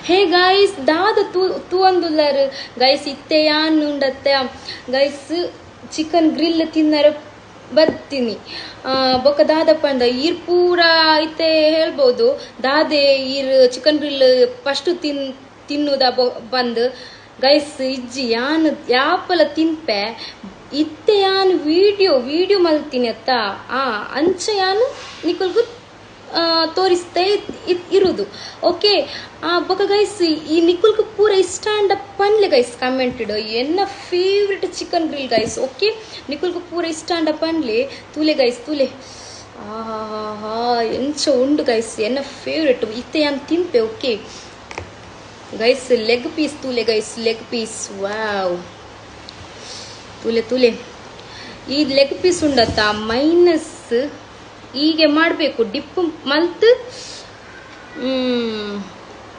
hey guys ದಾದ ತೂಂದುಲ್ಲರು guys ಇತ್ತೆ ಯಾನ್ ಉಂಡತ್ತೆ ಗೈಸ್ ಚಿಕನ್ ಗ್ರಿಲ್ ತಿನ್ನರ ಬರ್ತೀನಿ ಬೊಕ್ಕ ದಾದ ಪಂಡ ಈರ್ ಪೂರ ಐತೆ ಹೇಳ್ಬೋದು ದಾದೆ ಈರ್ ಚಿಕನ್ ಗ್ರಿಲ್ ಫಸ್ಟ್ ತಿನ್ನುದ ಬಂದು ಗೈಸ್ ಇಜ್ಜಿ ಯಾನ್ ಯಾಪಲ ತಿನ್ಪೆ ಇತ್ತೆ ಯಾನ್ ವಿಡಿಯೋ ಮಲ್ತೀನಿ ಅತ್ತ ಅಂಚ ಯಾನು ನಿಕಲ್ಗು ತೋರಿಸ್ತಾ ಇರುವುದು ಓಕೆ ಬೊಕ ಗೈಸ್ ಈ ನಿಕುಲ್ಗೆ ಪೂರ ಇಷ್ಟ ಅಂಡ ಪನ್ಲೆ ಗೈಸ್ ಕಮೆಂಟೆಡ್ ಎನ್ನ favourite chicken grill guys okay ನಿಕುಲ್ಗೆ ಪೂರ ಇಷ್ಟ ಅಂಡ ಪನ್ಲೆ ತೂಲೆ ಗೈಸ್ ತೂಲೆ ಎಂಚ ಉಂಡು ಗೈಸ್ ಎನ್ನ ಫೇವ್ರೆಟ್ ಇತ್ತೆ ಯಾನ್ ತಿನ್ಪೆ ಓಕೆ ಗೈಸ್ ಲೆಗ್ ಪೀಸ್ ತೂಲೆ ಗೈಸ್ ಲೆಗ್ ಪೀಸ್ ವಾವ್ ತೂಲೆ ಈ ಲೆಗ್ ಪೀಸ್ ಉಂಡತ್ತ ಮೈನಸ್ ಹೀಗೆ ಮಾಡಬೇಕು ಡಿಪ್ ಮಲ್ತ್